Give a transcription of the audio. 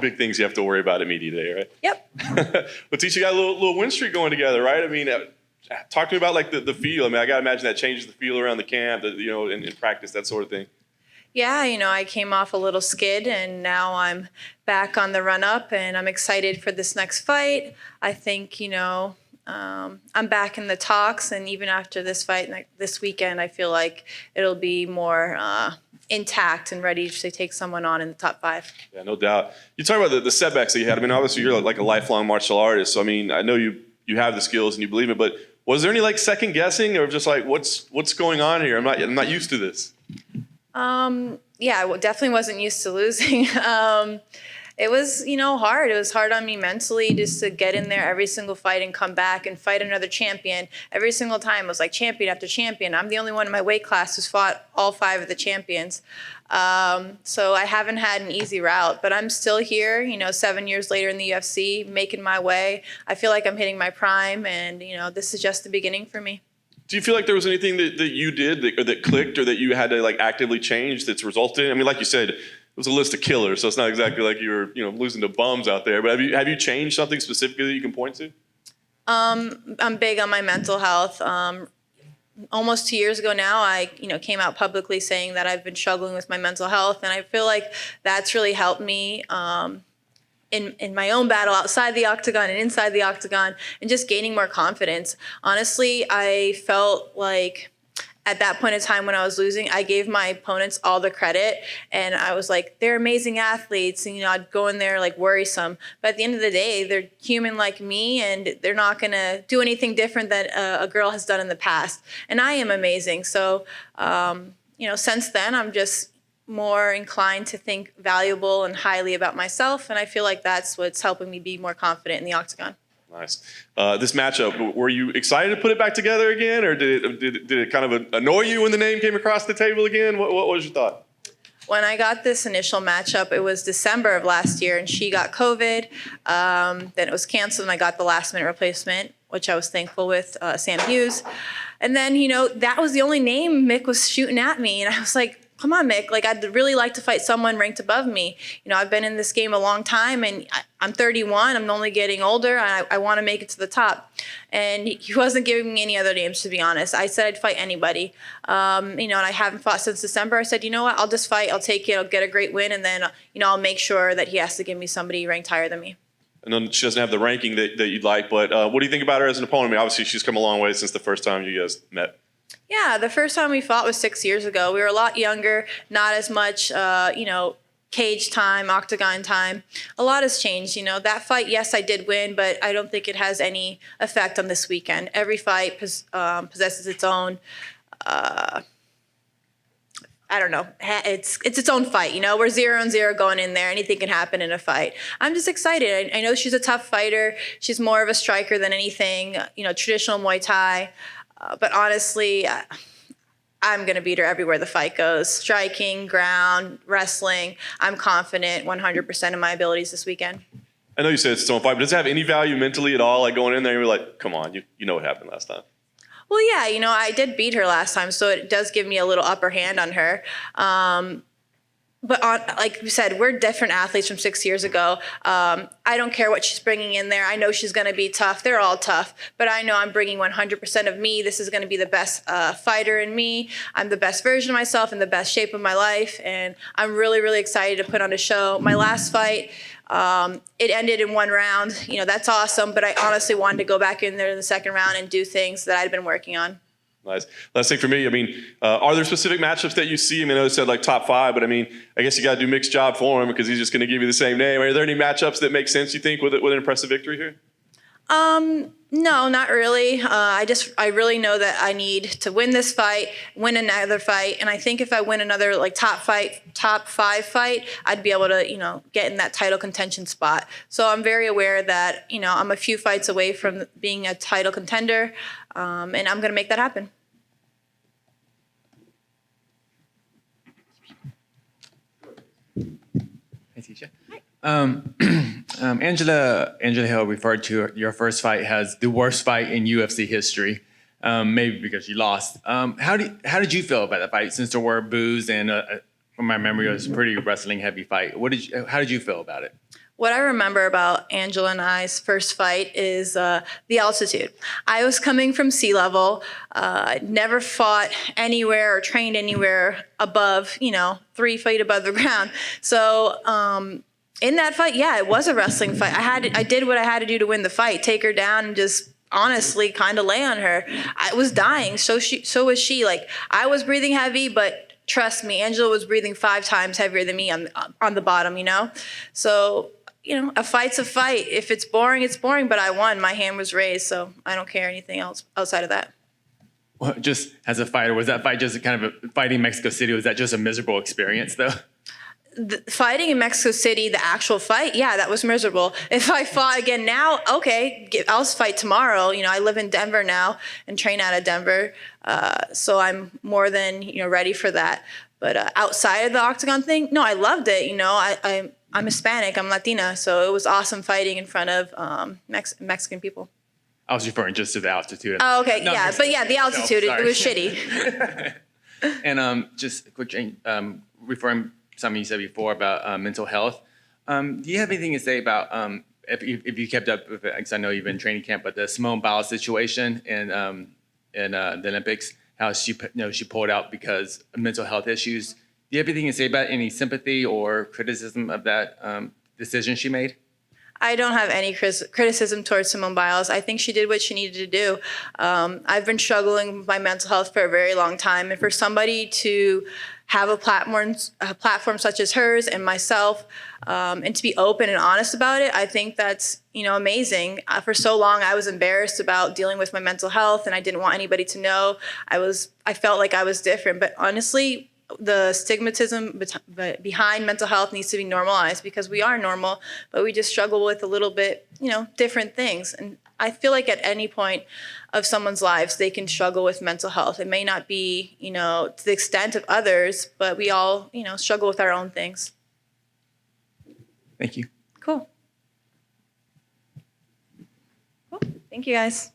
big things you have to worry about at media day, right? Yep. But Tecia, you got a little win streak going together, right? I mean, talk to me about like the feel. I mean, I got to imagine that changes the feel around the camp, in practice, that sort of thing. Yeah, I came off a little skid, and now I'm back on the run-up, and I'm excited for this next fight. I think, I'm back in the talks, and even after this fight this weekend, I feel like it'll be more intact and ready to take someone on in the top 5. Yeah, no doubt. You talk about the setbacks that you had. I mean, obviously you're like a lifelong martial artist, so I mean, I know you have the skills and you believe it, but was there any like second guessing or just like what's going on here? I'm not used to this. Yeah, I definitely wasn't used to losing. It was, hard. It was hard on me mentally just to get in there every single fight and come back and fight another champion. Every single time it was like champion after champion. I'm the only one in my weight class who's fought all 5 of the champions. So I haven't had an easy route, but I'm still here, 7 years later in the UFC, making my way. I feel like I'm hitting my prime, and, this is just the beginning for me. Do you feel like there was anything that you did that clicked or that you had to like actively change that's resulted in? I mean, like you said, it was a list of killers, so it's not exactly like you were, losing to bums out there. But have you changed something specifically that you can point to? I'm big on my mental health. Almost 2 years ago now, I came out publicly saying that I've been struggling with my mental health, and I feel like that's really helped me in my own battle outside the octagon and inside the octagon, and just gaining more confidence. Honestly, I felt like at that point in time when I was losing, I gave my opponents all the credit, and I was like, they're amazing athletes, and I'd go in there like worrisome. But at the end of the day, they're human like me, and they're not gonna do anything different than a girl has done in the past. And I am amazing. So, since then, I'm just more inclined to think valuable and highly about myself, and I feel like that's what's helping me be more confident in the octagon. Nice. This matchup, were you excited to put it back together again, or did it kind of annoy you when the name came across the table again? What was your thought? When I got this initial matchup, it was December of last year, and she got COVID. Then it was canceled, and I got the last-minute replacement, which I was thankful with, Sam Hughes. And then, that was the only name Mick was shooting at me, and I was like, come on, Mick, like I'd really like to fight someone ranked above me. I've been in this game a long time, and I'm 31. I'm only getting older, and I want to make it to the top. And he wasn't giving me any other names, to be honest. I said I'd fight anybody. And I haven't fought since December. I said, you know what, I'll just fight. I'll take it. I'll get a great win, and then, I'll make sure that he has to give me somebody ranked higher than me. And then she doesn't have the ranking that you'd like, but what do you think about her as an opponent? I mean, obviously she's come a long way since the first time you guys met. Yeah, the first time we fought was 6 years ago. We were a lot younger, not as much, cage time, octagon time. A lot has changed. That fight, yes, I did win, but I don't think it has any effect on this weekend. Every fight possesses its own, I don't know, it's its own fight. We're 0-0 going in there. Anything can happen in a fight. I'm just excited. I know she's a tough fighter. She's more of a striker than anything, traditional Muay Thai. But honestly, I'm going to beat her everywhere the fight goes. Striking, ground, wrestling. I'm confident 100% in my abilities this weekend. I know you said it's its own fight, but does it have any value mentally at all? Like going in there and you're like, come on, you know what happened last time. Well, yeah, I did beat her last time, so it does give me a little upper hand on her. But like you said, we're different athletes from 6 years ago. I don't care what she's bringing in there. I know she's going to be tough. They're all tough. But I know I'm bringing 100% of me. This is going to be the best fighter in me. I'm the best version of myself in the best shape of my life. And I'm really, really excited to put on a show. My last fight, it ended in 1 round. That's awesome. But I honestly wanted to go back in there in the second round and do things that I'd been working on. Nice. Last thing for me, I mean, are there specific matchups that you see? I mean, I know it said like top 5, but I mean, I guess you got to do Mick's job for him because he's just going to give you the same name. Are there any matchups that make sense, you think, with an impressive victory here? No, not really. I really know that I need to win this fight, win another fight, and I think if I win another like top 5 fight, I'd be able to, get in that title contention spot. So I'm very aware that, I'm a few fights away from being a title contender, and I'm going to make that happen. Hey, Tecia. Angela Hill referred to your first fight as the worst fight in UFC history, maybe because you lost. How did you feel about that fight? Since there were boos and from my memory, it was a pretty wrestling heavy fight. How did you feel about it? What I remember about Angela and I's first fight is the altitude. I was coming from sea level. I'd never fought anywhere or trained anywhere above, 3 feet above the ground. So in that fight, yeah, it was a wrestling fight. I did what I had to do to win the fight, take her down and just honestly kind of lay on her. I was dying. So was she. Like, I was breathing heavy, but trust me, Angela was breathing 5 times heavier than me on the bottom, So, a fight's a fight. If it's boring, it's boring, but I won. My hand was raised, so I don't care anything else outside of that. Well, just as a fighter, was that fight just kind of fighting in Mexico City? Was that just a miserable experience, though? Fighting in Mexico City, the actual fight, yeah, that was miserable. If I fought again now, okay, I'll fight tomorrow. I live in Denver now and train out of Denver, so I'm more than ready for that. But outside of the octagon thing, no, I loved it. I'm Hispanic, I'm Latina, so it was awesome fighting in front of Mexican people. I was referring just to the altitude. Oh, okay, No, yeah, but yeah, the altitude, it was shitty. And just a quick change, referring to something you said before about mental health. Do you have anything to say about if you kept up with it? Because I know you've been in training camp, but the Simone Biles situation in the Olympics, how she pulled out because of mental health issues. Do you have anything to say about any sympathy or criticism of that decision she made? I don't have any criticism towards Simone Biles. I think she did what she needed to do. I've been struggling with my mental health for a very long time, and for somebody to have a platform such as hers and myself, and to be open and honest about it, I think that's amazing. For so long, I was embarrassed about dealing with my mental health, and I didn't want anybody to know. I felt like I was different, but honestly, the stigmatism behind mental health needs to be normalized, because we are normal, but we just struggle with a little bit, different things. And I feel like at any point of someone's lives, they can struggle with mental health. It may not be, to the extent of others, but we all, struggle with our own things. Thank you. Cool. Thank you, guys.